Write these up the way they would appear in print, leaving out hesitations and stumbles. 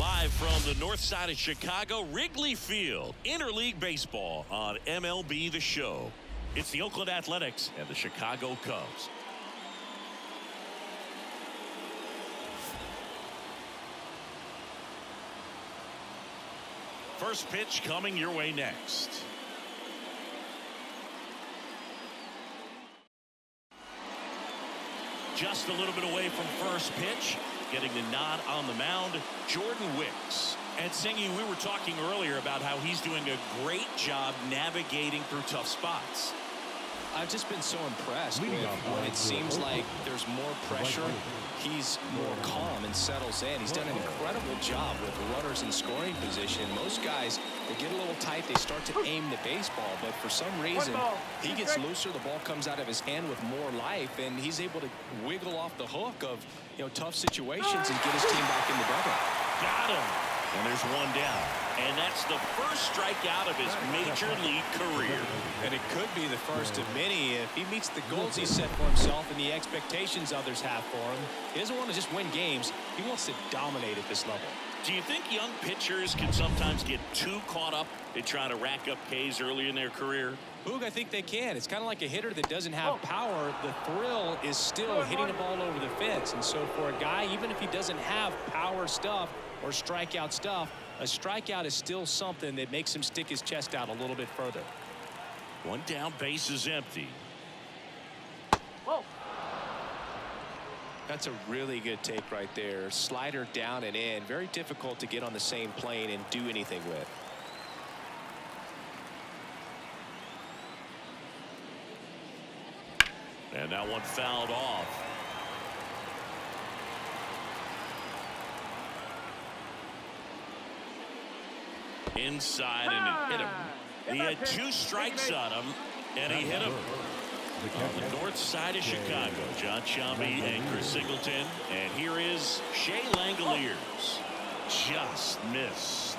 Live from the north side of Chicago, Wrigley Field, interleague baseball on MLB The Show. It's the Oakland Athletics and the Chicago Cubs. First pitch coming your way next. Just a little bit away from first pitch. Getting the nod on the mound, Jordan Wicks. And Singy, we were talking earlier about how he's doing a great job navigating through tough spots. I've just been so impressed with when it seems like there's more pressure, he's more calm and settles in. He's done an incredible job with runners in scoring position. Most guys, they get a little tight, they start to aim the baseball, but for some reason, he gets looser, the ball comes out of his hand with more life, and he's able to wiggle off the hook of, tough situations and get his team back in the dugout. Got him. And there's one down. And that's the first strikeout of his major league career. And it could be the first of many if he meets the goals he set for himself and the expectations others have for him. He doesn't want to just win games. He wants to dominate at this level. Do you think young pitchers can sometimes get too caught up in trying to rack up Ks early in their career? Boog, I think they can. It's kind of like a hitter that doesn't have power. The thrill is still hitting the ball over the fence. And so for a guy, even if he doesn't have power stuff or strikeout stuff, a strikeout is still something that makes him stick his chest out a little bit further. One down, base is empty. Whoa. That's a really good take right there. Slider down and in. Very difficult to get on the same plane and do anything with. And that one fouled off. Inside and hit him. He had 2 strikes on him, and he hit him. On the north side of Chicago, John Shambi and Chris Singleton. And here is Shea Langoliers. Just missed.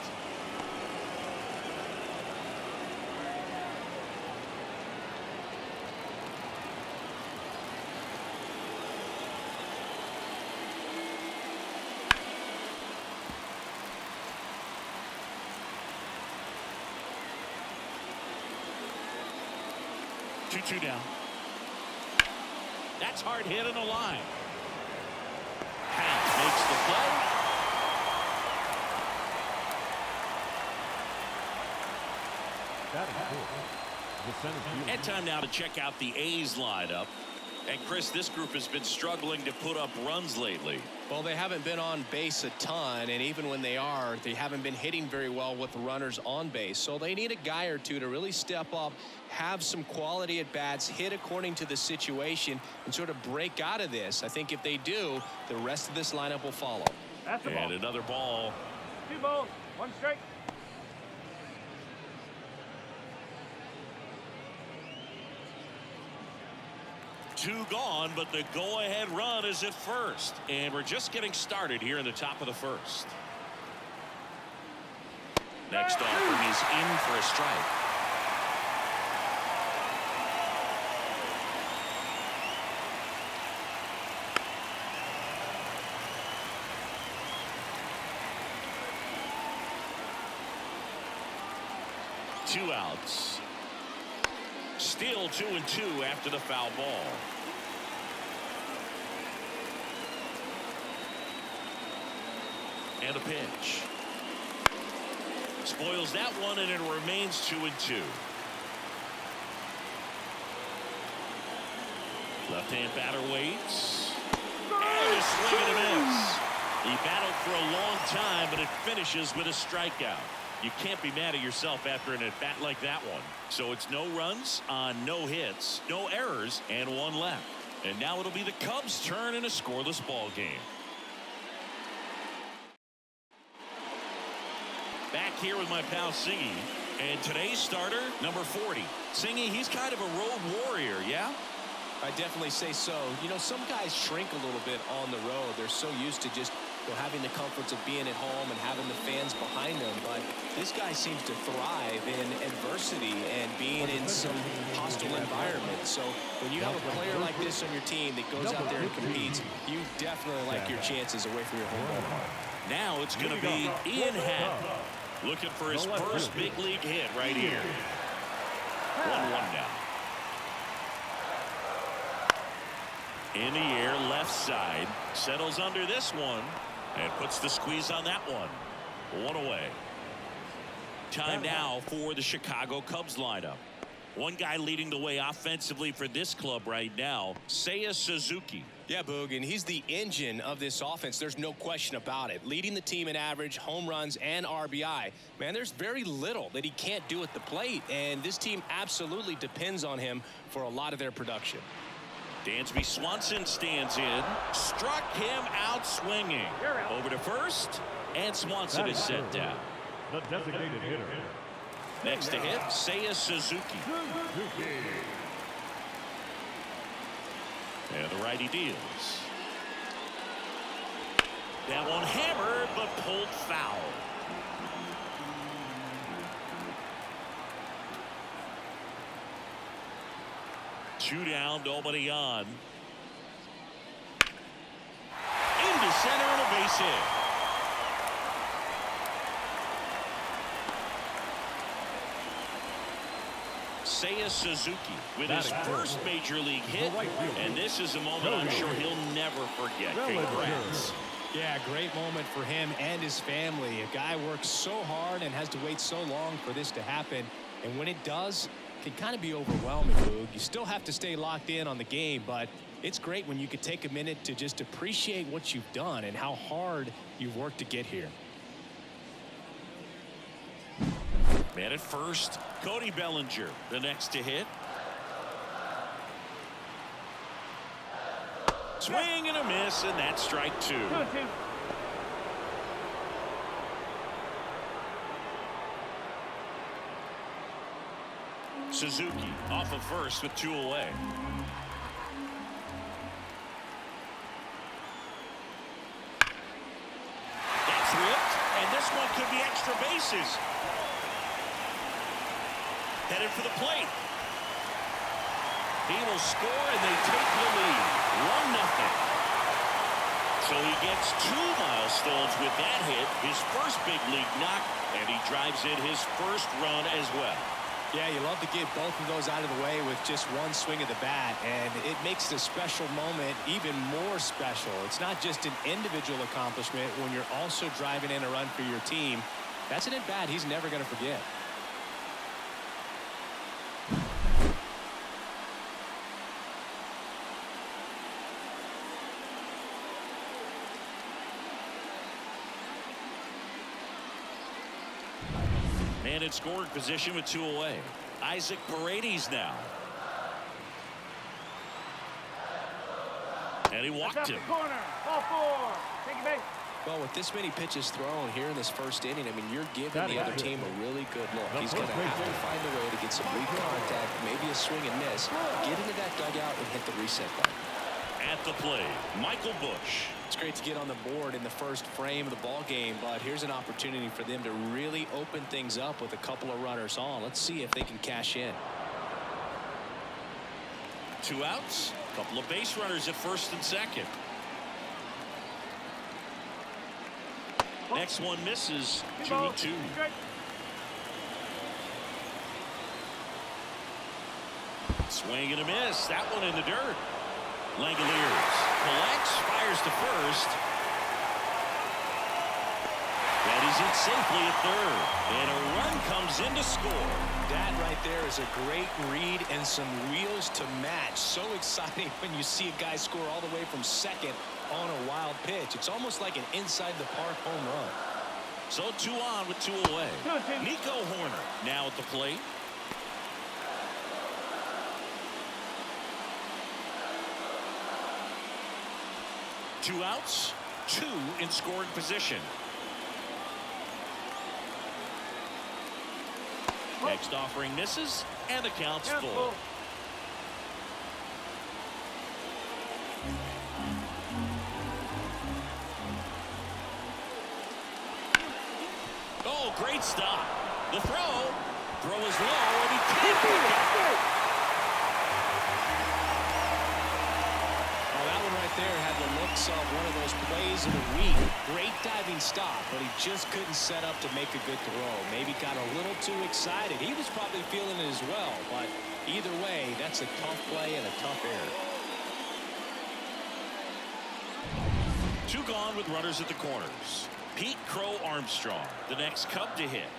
Two down. That's hard hit in the line. House makes the play. And time now to check out the A's lineup. And Chris, this group has been struggling to put up runs lately. Well, they haven't been on base a ton, and even when they are, they haven't been hitting very well with runners on base. So they need a guy or two to really step up, have some quality at bats, hit according to the situation, and sort of break out of this. I think if they do, the rest of this lineup will follow. And another ball. 2 balls, 1 strike. Two gone, but the go-ahead run is at first. And we're just getting started here in the top of the first. Next offering is in for a strike. Two outs. Still 2-2 after the foul ball. And a pitch. Spoils that one, and it remains 2-2. Left-hand batter waits. And a swing and a miss. He battled for a long time, but it finishes with a strikeout. You can't be mad at yourself after an at-bat like that one. So it's no runs on no hits, no errors, and 1 left. And now it'll be the Cubs' turn in a scoreless ball game. Back here with my pal Singy. And today's starter, number 40. Singy, he's kind of a road warrior, yeah? I definitely say so. Some guys shrink a little bit on the road. They're so used to just having the comforts of being at home and having the fans behind them. But this guy seems to thrive in adversity and being in some hostile environment. So when you have a player like this on your team that goes out there and competes, you definitely like your chances away from your home ballpark. Now it's going to be Ian Happ looking for his first big league hit right here. 1-1 now. In the air, left side. Settles under this one and puts the squeeze on that one. 1 away. Time now for the Chicago Cubs lineup. One guy leading the way offensively for this club right now, Seiya Suzuki. Yeah, Boog, and he's the engine of this offense. There's no question about it. Leading the team in average, home runs, and RBI. Man, there's very little that he can't do at the plate, and this team absolutely depends on him for a lot of their production. Dansby Swanson stands in. Struck him out swinging. Over to first, and Swanson is set down. The designated hitter. Next to hit, Seiya Suzuki. And the righty deals. That one hammered, but pulled foul. Two down, nobody on. Into center and a base hit. Seiya Suzuki with his first major league hit, and this is a moment I'm sure he'll never forget. Congrats. Yeah, great moment for him and his family. A guy works so hard and has to wait so long for this to happen, and when it does, it can kind of be overwhelming, Boog. You still have to stay locked in on the game, but it's great when you could take a minute to just appreciate what you've done and how hard you've worked to get here. Man at first, Cody Bellinger, the next to hit. Swing and a miss, and that's strike 2. 2-2. Suzuki off of first with 2 away. That's ripped, and this one could be extra bases. Headed for the plate. He will score, and they take the lead. 1-0. So he gets 2 milestones with that hit, his first big league knock, and he drives in his first run as well. Yeah, you love to get both of those out of the way with just one swing of the bat, and it makes the special moment even more special. It's not just an individual accomplishment when you're also driving in a run for your team. That's an at-bat he's never going to forget. Man in scoring position with 2 away. Isaac Paredes now. And he walked him. Corner. Ball 4. Take it base. Well, with this many pitches thrown here in this first inning, I mean, you're giving the other team a really good look. He's going to have to find a way to get some weak contact, maybe a swing and miss, get into that dugout and hit the reset button. At the plate, Michael Busch. It's great to get on the board in the first frame of the ball game, but here's an opportunity for them to really open things up with a couple of runners on. Let's see if they can cash in. 2 outs, a couple of base runners at first and second. Next one misses. 2-2. Swing and a miss. That one in the dirt. Langoliers collects, fires to first. That is it safely at third. And a run comes in to score. That right there is a great read and some wheels to match. So exciting when you see a guy score all the way from second on a wild pitch. It's almost like an inside the park home run. So 2 on with 2 away. Nico Horner now at the plate. Two outs, 2 in scoring position. Next offering misses, and the count's full. Oh, great stop. The throw is low, and he can't pick it. Well, that one right there had the looks of one of those plays of the week. Great diving stop, but he just couldn't set up to make a good throw. Maybe got a little too excited. He was probably feeling it as well, but either way, that's a tough play and a tough error. Two gone with runners at the corners. Pete Crow Armstrong, the next Cub to hit.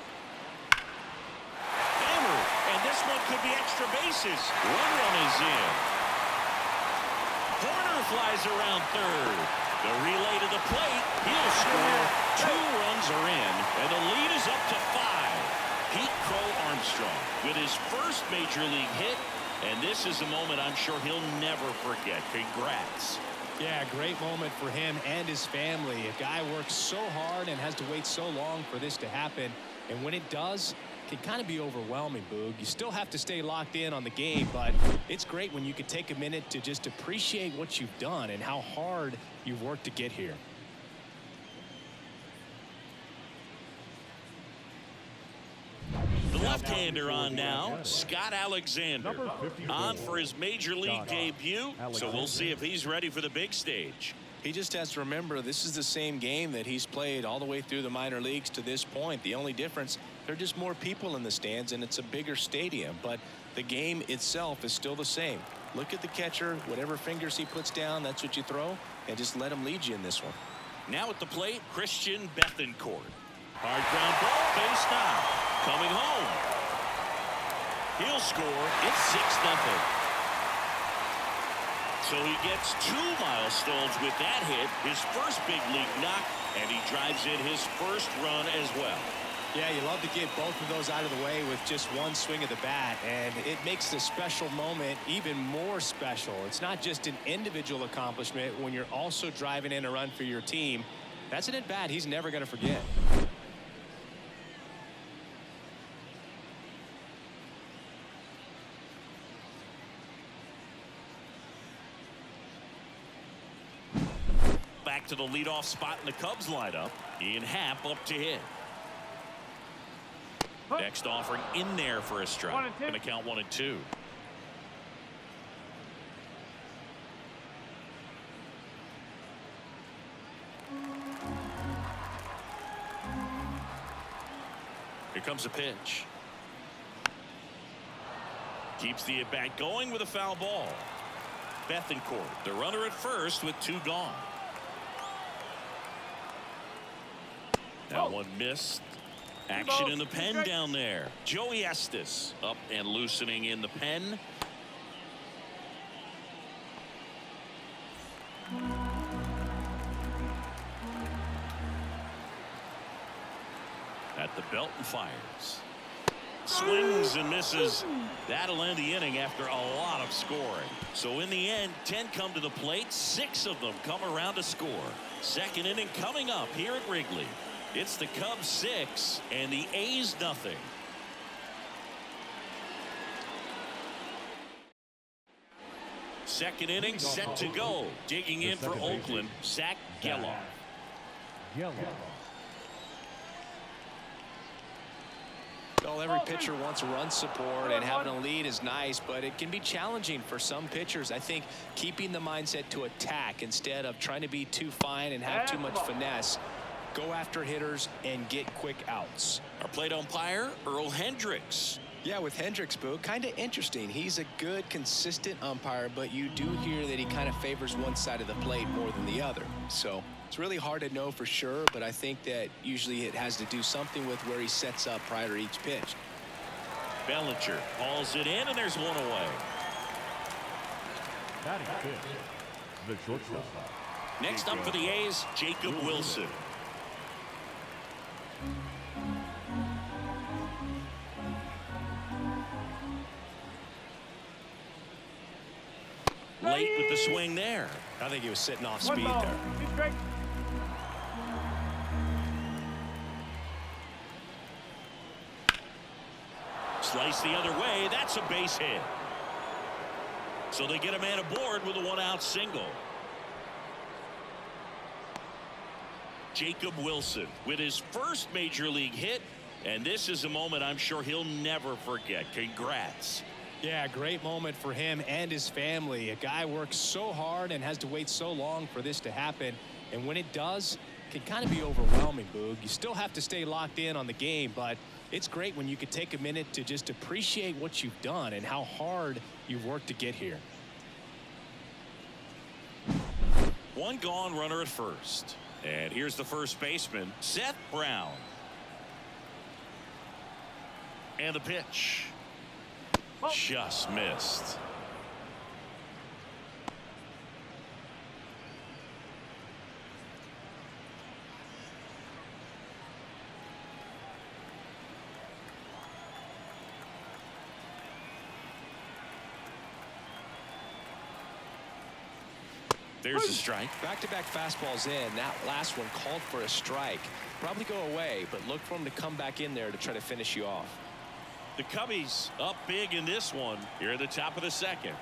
Hammered, and this one could be extra bases. One run is in. Horner flies around third. The relay to the plate. He'll score. Two runs are in, and the lead is up to 5. Pete Crow Armstrong with his first major league hit, and this is a moment I'm sure he'll never forget. Congrats. Yeah, great moment for him and his family. A guy works so hard and has to wait so long for this to happen. And when it does, it can kind of be overwhelming, Boog. You still have to stay locked in on the game, but it's great when you can take a minute to just appreciate what you've done and how hard you've worked to get here. The left-hander on now, Scott Alexander, on for his major league debut, so we'll see if he's ready for the big stage. He just has to remember this is the same game that he's played all the way through the minor leagues to this point. The only difference, there are just more people in the stands and it's a bigger stadium, but the game itself is still the same. Look at the catcher, whatever fingers he puts down, that's what you throw, and just let him lead you in this one. Now at the plate, Christian Bethancourt. Hard ground ball, base now. Coming home. He'll score. It's 6-0. So he gets 2 milestones with that hit, his first big league knock, and he drives in his first run as well. Yeah, you love to get both of those out of the way with just one swing of the bat, and it makes the special moment even more special. It's not just an individual accomplishment when you're also driving in a run for your team. That's an at-bat he's never going to forget. Back to the leadoff spot in the Cubs lineup. Ian Happ up to hit. Next offering in there for a strike. Going to count 1-2. Here comes a pitch. Keeps the at-bat going with a foul ball. Bethancourt, the runner at first with 2 gone. That one missed. Action in the pen down there. Joey Estes up and loosening in the pen. At the belt and fires. Swings and misses. That'll end the inning after a lot of scoring. So in the end, 10 come to the plate. 6 of them come around to score. Second inning coming up here at Wrigley. It's the Cubs 6 and the A's nothing. Second inning set to go. Digging in for Oakland, Zach Geloff. Well, every pitcher wants run support, and having a lead is nice, but it can be challenging for some pitchers. I think keeping the mindset to attack instead of trying to be too fine and have too much finesse. Go after hitters and get quick outs. Our plate umpire, Earl Hendricks. Yeah, with Hendricks, Boo, kind of interesting. He's a good, consistent umpire, but you do hear that he kind of favors one side of the plate more than the other. So it's really hard to know for sure, but I think that usually it has to do something with where he sets up prior to each pitch. Bellinger hauls it in, and there's one away. Batting fifth, the shortstop. Next up for the A's, Jacob Wilson. Late with the swing there. I think he was sitting off speed there. Slice the other way. That's a base hit. So they get a man aboard with a 1-out single. Jacob Wilson with his first major league hit, and this is a moment I'm sure he'll never forget. Congrats. Yeah, great moment for him and his family. A guy works so hard and has to wait so long for this to happen, and when it does, can kind of be overwhelming, Boog. You still have to stay locked in on the game, but it's great when you can take a minute to just appreciate what you've done and how hard you've worked to get here. One gone, runner at first. And here's the first baseman, Seth Brown. And the pitch. Just missed. There's a strike. Back-to-back fastballs in. That last one called for a strike. Probably go away, but look for him to come back in there to try to finish you off. The Cubbies up big in this one here at the top of the second.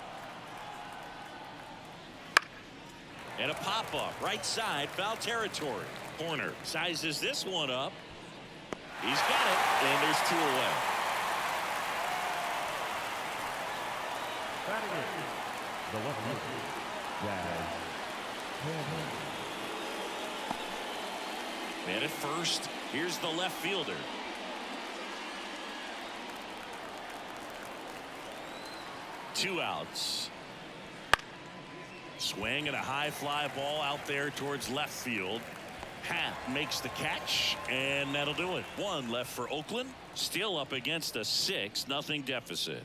And a pop-up right side, foul territory. Corner sizes this one up. He's got it, and there's 2 away. Batting it. The left fielder, Jazz. Man at first, here's the left fielder. Two outs. Swing and a high fly ball out there towards left field. Pat makes the catch, and that'll do it. 1 left for Oakland. Still up against a 6-0 deficit.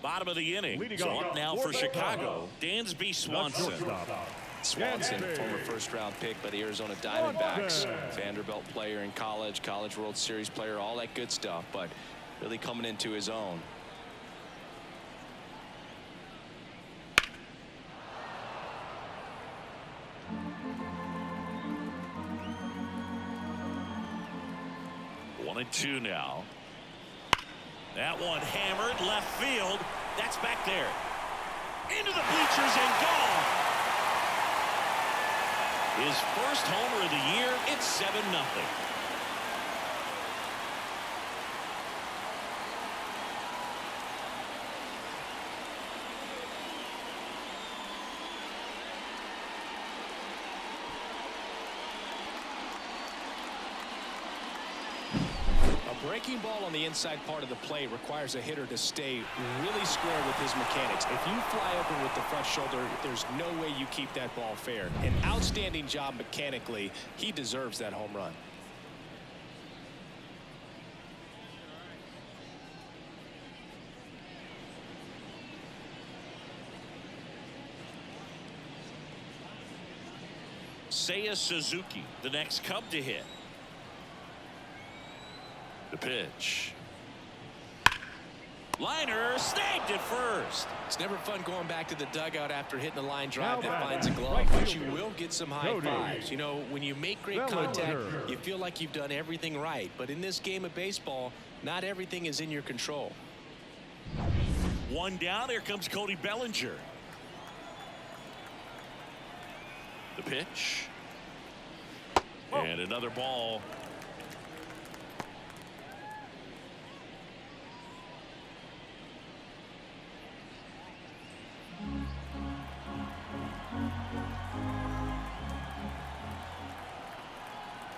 Bottom of the inning. So up now for Chicago, Dansby Swanson. Swanson, former first-round pick by the Arizona Diamondbacks. Vanderbilt player in college, College World Series player, all that good stuff, but really coming into his own. One and 2 now. That one hammered left field. That's back there. Into the bleachers and gone. His first homer of the year. It's 7-0. Breaking ball on the inside part of the plate requires a hitter to stay really square with his mechanics. If you fly open with the front shoulder, there's no way you keep that ball fair. An outstanding job mechanically. He deserves that home run. Seiya Suzuki, the next Cub to hit. The pitch. Liner snagged at first. It's never fun going back to the dugout after hitting the line drive that finds a glove, but you will get some high fives. You know, when you make great contact, you feel like you've done everything right. But in this game of baseball, not everything is in your control. One down. Here comes Cody Bellinger. The pitch. And another ball.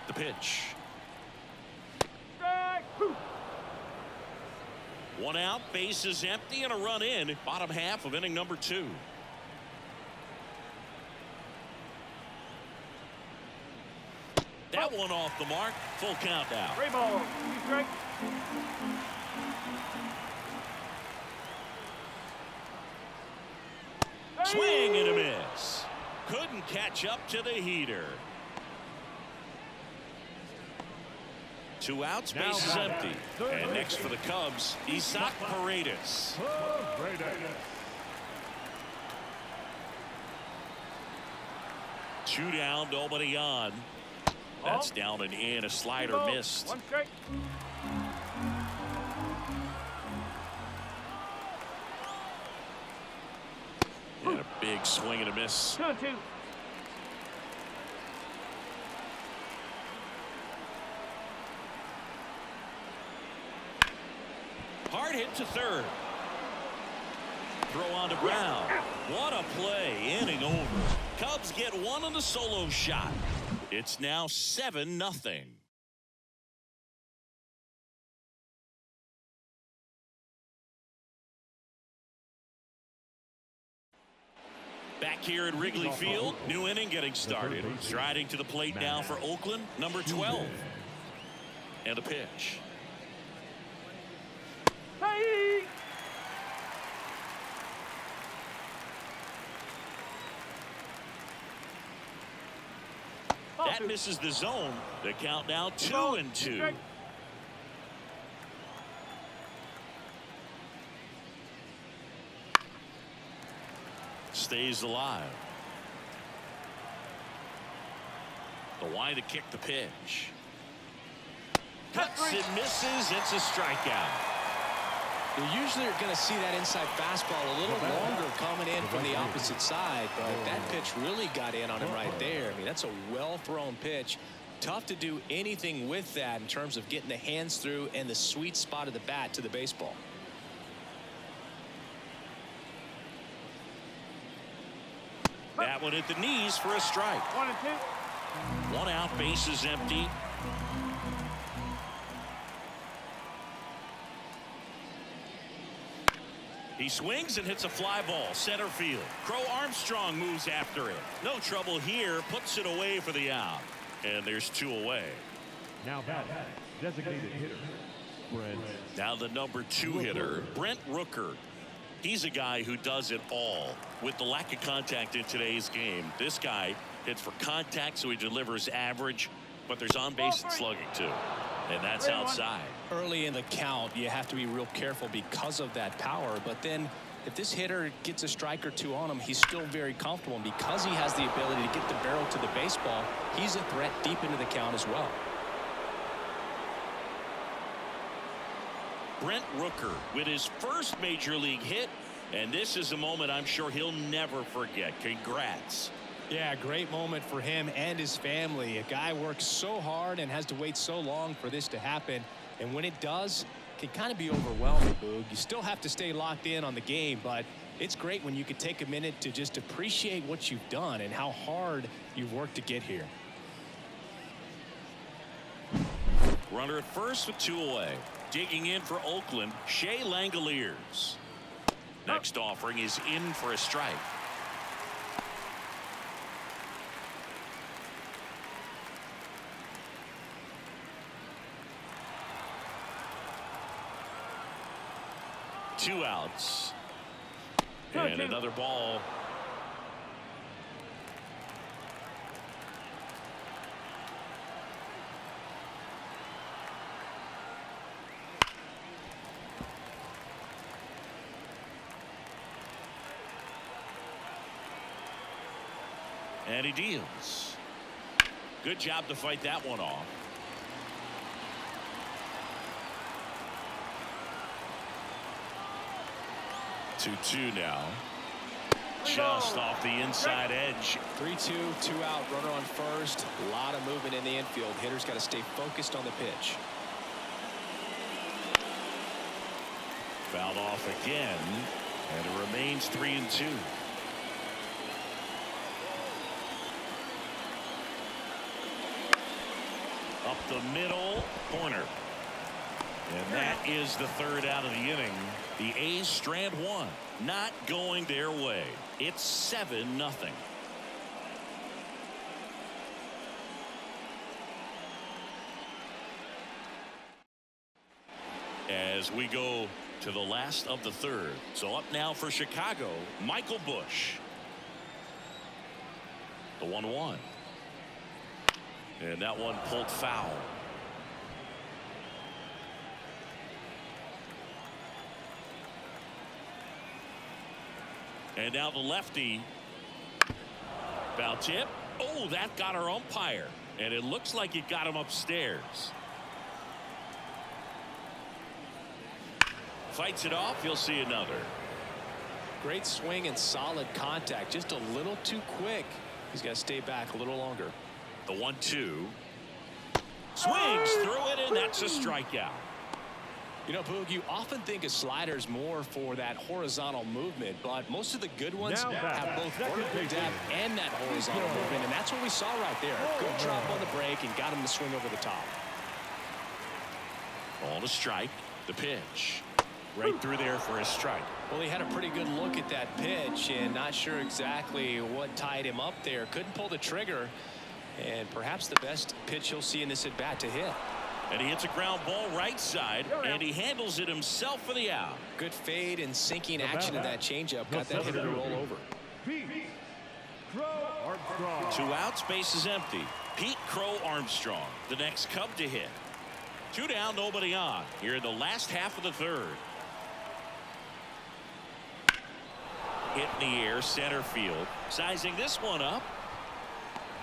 The pitch. One out, base is empty, and a run in. Bottom half of inning number 2. That one off the mark. Full count now. 3 balls. Strike. Swing and a miss. Couldn't catch up to the heater. 2 outs, base is empty. And next for the Cubs, Isaac Paredes. 2 down, nobody on. That's down and in. A slider missed. 1 strike. And a big swing and a miss. 2-2. Hard hit to third. throw on to Brown. What a play. Inning over. Cubs get one on the solo shot. It's now 7-0. Back here at Wrigley Field, new inning getting started. Striding to the plate now for Oakland, number 12. And a pitch. That misses the zone. The count now 2-2. Stays alive. The wide to kick the pitch. Cuts and misses. It's a strikeout. You usually are going to see that inside fastball a little longer coming in from the opposite side, but that pitch really got in on him right there. I mean, that's a well-thrown pitch. Tough to do anything with that in terms of getting the hands through and the sweet spot of the bat to the baseball. That one at the knees for a strike. 1-2. One out, bases empty. He swings and hits a fly ball center field. Crow Armstrong moves after it. No trouble here, puts it away for the out. And there's 2 away. Now batting, designated hitter, Brent. Now the number 2 hitter, Brent Rooker. He's a guy who does it all. With the lack of contact in today's game, this guy hits for contact, so he delivers average, but there's on-base and slugging too. And that's outside. Early in the count, you have to be real careful because of that power. But then if this hitter gets a strike or 2 on him, he's still very comfortable. And because he has the ability to get the barrel to the baseball, he's a threat deep into the count as well. Brent Rooker with his first major league hit. And this is a moment I'm sure he'll never forget. Congrats. Yeah, great moment for him and his family. A guy works so hard and has to wait so long for this to happen. And when it does, it can kind of be overwhelming, Boog. You still have to stay locked in on the game, but it's great when you can take a minute to just appreciate what you've done and how hard you've worked to get here. Runner at first with 2 away. Digging in for Oakland, Shea Langoliers. Next offering is in for a strike. Two outs. And another ball. And he deals. Good job to fight that one off. Two now. Just off the inside edge. 3-2, 2 out, runner on first. A lot of movement in the infield. Hitter's got to stay focused on the pitch. Fouled off again, and it remains 3-2. Up the middle, corner. And that is the 3rd out of the inning. The A's strand 1, not going their way. It's 7-0. As we go to the last of the 3rd. So up now for Chicago, Michael Busch. The 1-1. And that one pulled foul. And now the lefty. Foul tip. Oh, that got our umpire. And it looks like it got him upstairs. Fights it off. You'll see another. Great swing and solid contact. Just a little too quick. He's got to stay back a little longer. The 1-2. Swings through it, and that's a strikeout. You know, Boog, you often think of sliders more for that horizontal movement, but most of the good ones have both vertical depth and that horizontal movement, and that's what we saw right there. Good drop on the break and got him to swing over the top. Ball to strike. The pitch. Right through there for a strike. Well, he had a pretty good look at that pitch and not sure exactly what tied him up there. Couldn't pull the trigger, and perhaps the best pitch he'll see in this at-bat to hit. And he hits a ground ball right side, and he handles it himself for the out. Good fade and sinking action in that changeup. Got that hitter to roll over. Two outs, base is empty. Pete Crow Armstrong, the next Cub to hit. Two down, nobody on. Here in the last half of the third. Hit in the air, center field. Sizing this one up.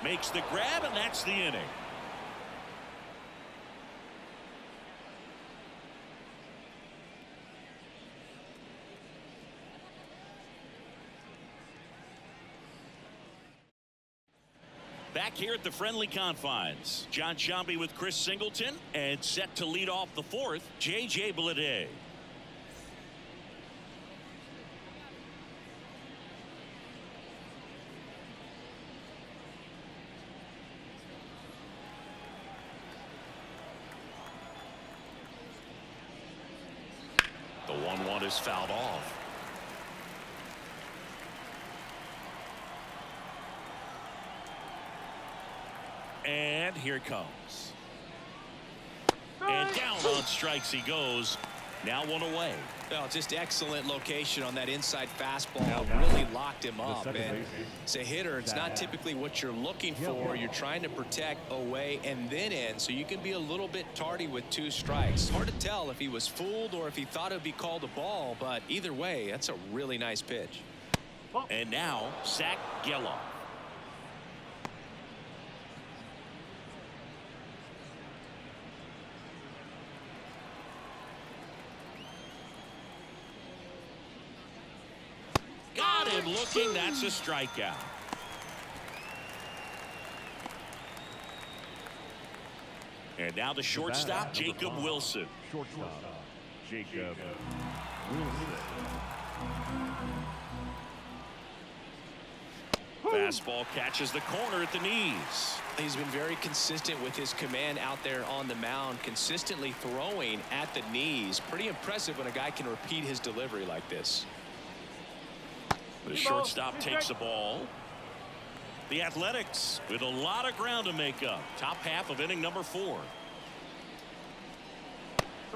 Makes the grab, and that's the inning. Back here at the friendly confines, John Sciambi with Chris Singleton, and set to lead off the fourth, J.J. Bleday. The 1-1 is fouled off. And here it comes. And down on strikes he goes. Now one away. Well, just excellent location on that inside fastball. Really locked him up. And as a hitter, it's not typically what you're looking for. You're trying to protect away and then in, so you can be a little bit tardy with 2 strikes. Hard to tell if he was fooled or if he thought it would be called a ball, but either way, that's a really nice pitch. And now, Zach Geloff. Got him looking. That's a strikeout. And now the shortstop, Jacob Wilson. Shortstop, Jacob Wilson. Fastball catches the corner at the knees. He's been very consistent with his command out there on the mound, consistently throwing at the knees. Pretty impressive when a guy can repeat his delivery like this. The shortstop takes the ball. The Athletics with a lot of ground to make up. Top half of inning number 4.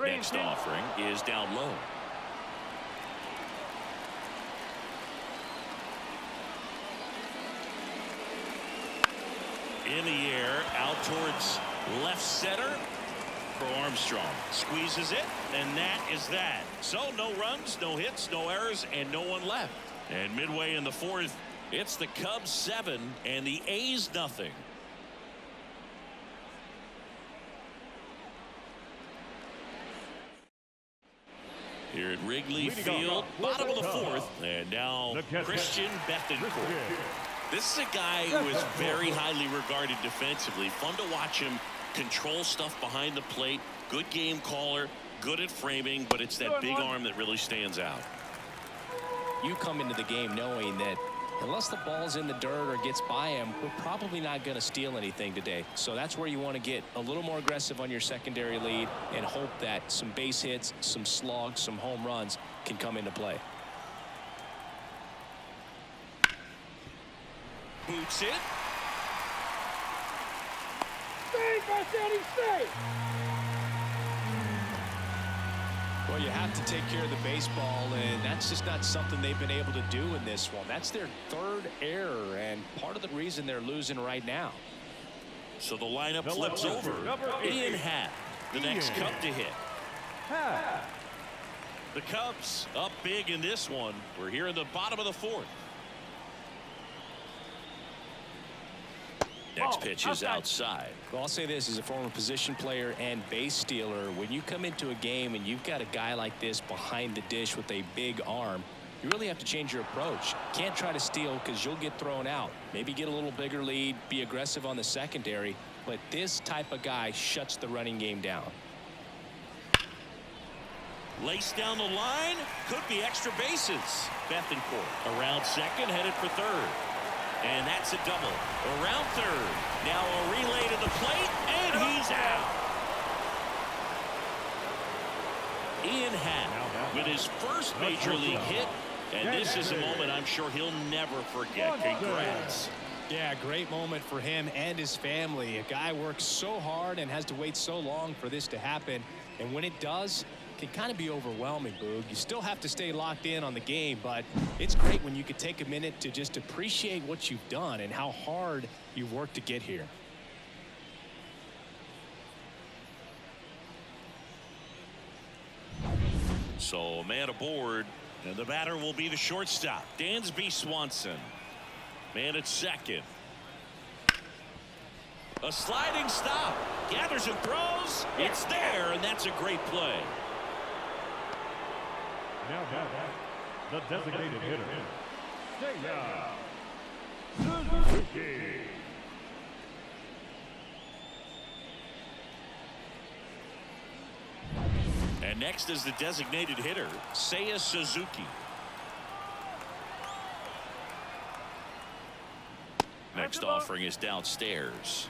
Next offering is down low. In the air, out towards left center. For Armstrong. Squeezes it, and that is that. So no runs, no hits, no errors, and no one left. And midway in the 4th, it's the Cubs 7 and the A's nothing. Here at Wrigley Field, bottom of the 4th, and now Christian Bethancourt. This is a guy who is very highly regarded defensively. Fun to watch him control stuff behind the plate. Good game caller, good at framing, but it's that big arm that really stands out. You come into the game knowing that unless the ball's in the dirt or gets by him, we're probably not going to steal anything today. So that's where you want to get a little more aggressive on your secondary lead and hope that some base hits, some slugs, some home runs can come into play. Boots it. Well, you have to take care of the baseball, and that's just not something they've been able to do in this one. That's their 3rd error, and part of the reason they're losing right now. So the lineup flips over. Ian Happ, the next Cub to hit. The Cubs up big in this one. We're here in the bottom of the 4th. Next pitch is outside. Well, I'll say this as a former position player and base stealer. When you come into a game and you've got a guy like this behind the dish with a big arm, you really have to change your approach. Can't try to steal because you'll get thrown out. Maybe get a little bigger lead, be aggressive on the secondary. But this type of guy shuts the running game down. Laced down the line. Could be extra bases. Bethencourt around second, headed for third. And that's a double. Around third. Now a relay to the plate, and he's out. Ian Happ with his first major league hit. And this is a moment I'm sure he'll never forget. Congrats. Yeah, great moment for him and his family. A guy works so hard and has to wait so long for this to happen. And when it does, it can kind of be overwhelming, Boog. You still have to stay locked in on the game, but it's great when you could take a minute to just appreciate what you've done and how hard you've worked to get here. So, man aboard, and the batter will be the shortstop, Dansby Swanson. Man at second. A sliding stop. Gathers and throws. It's there, and that's a great play. Now the designated hitter. Suzuki. And next is the designated hitter, Seiya Suzuki. Next offering is downstairs.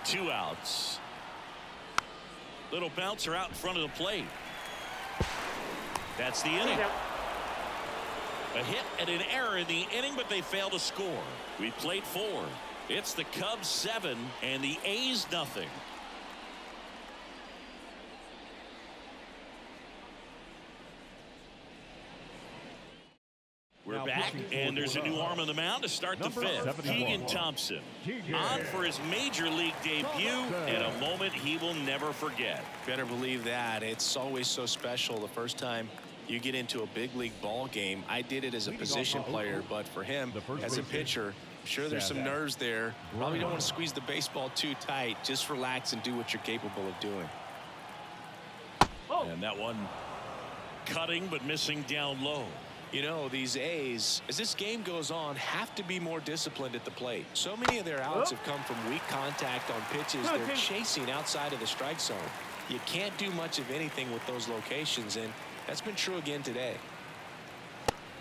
Two outs. Little bouncer out in front of the plate. That's the inning. A hit and an error in the inning, but they fail to score. We played 4. It's the Cubs 7 and the A's nothing. We're back, and there's a new arm on the mound to start the 5th. Keegan Thompson on for his major league debut in a moment he will never forget. Better believe that. It's always so special the first time you get into a big league ball game. I did it as a position player, but for him as a pitcher, I'm sure there's some nerves there. Probably don't want to squeeze the baseball too tight. Just relax and do what you're capable of doing. And that one cutting but missing down low. You know, these A's, as this game goes on, have to be more disciplined at the plate. So many of their outs have come from weak contact on pitches they're chasing outside of the strike zone. You can't do much of anything with those locations, and that's been true again today.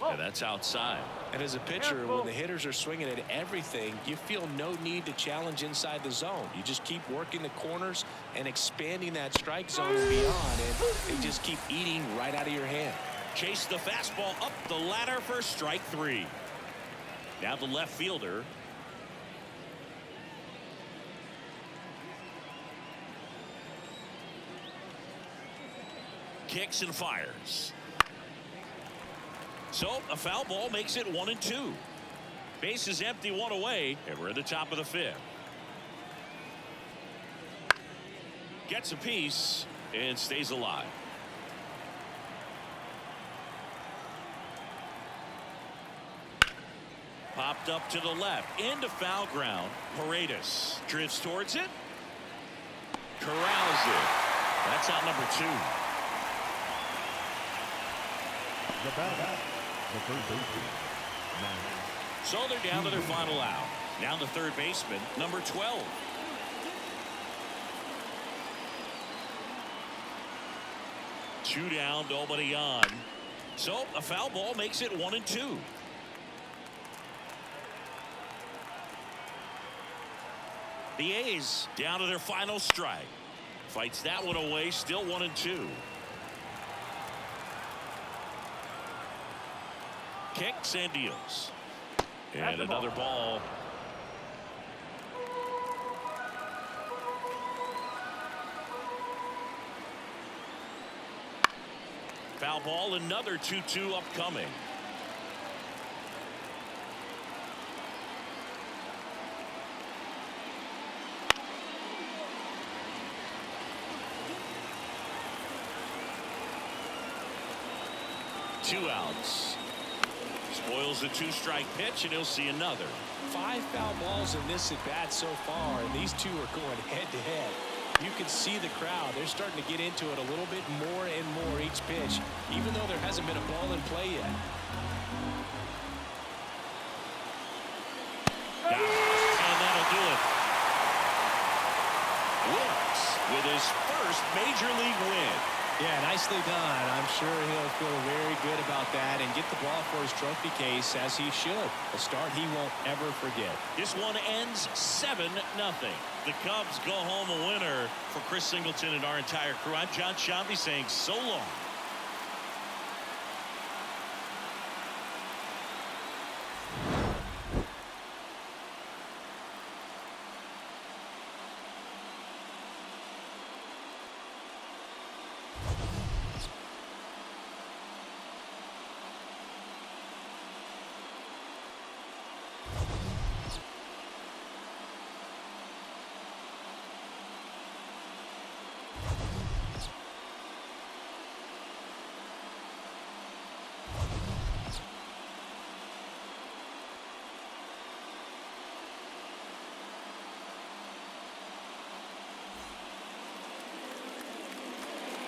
Yeah, that's outside. And as a pitcher, when the hitters are swinging at everything, you feel no need to challenge inside the zone. You just keep working the corners and expanding that strike zone and beyond, and they just keep eating right out of your hand. Chase the fastball up the ladder for strike 3. Now the left fielder. Kicks and fires. So a foul ball makes it 1-2. Base is empty, 1 away, and we're at the top of the 5th. Gets a piece and stays alive. Popped up to the left into foul ground. Paredes drifts towards it. Corrals it. That's out number 2. The batter, the third baseman. So they're down to their final out. Now the third baseman, number 12. Two down, nobody on. So a foul ball makes it 1-2. The A's down to their final strike. Fights that one away, still 1-2. Kicks and deals. And another ball. Foul ball, another 2-2 upcoming. Two outs. Spoils a 2-strike pitch, and he'll see another. 5 foul balls in this at bat so far, and these two are going head to head. You can see the crowd. They're starting to get into it a little bit more and more each pitch, even though there hasn't been a ball in play yet. Got it. And that'll do it. Wilkes with his first major league win. Yeah, nicely done. I'm sure he'll feel very good about that and get the ball for his trophy case, as he should. A start he won't ever forget. This one ends 7-0. The Cubs go home a winner. For Chris Singleton and our entire crew, I'm John Shambi saying so long.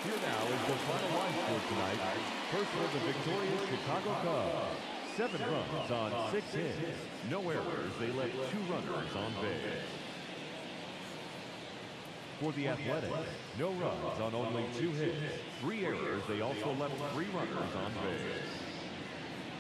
Here now is the final line score tonight. First for the victorious Chicago Cubs. 7 runs on 6 hits. No errors. They left 2 runners on base. For the Athletics, no runs on only 2 hits. 3 errors. They also left 3 runners on base.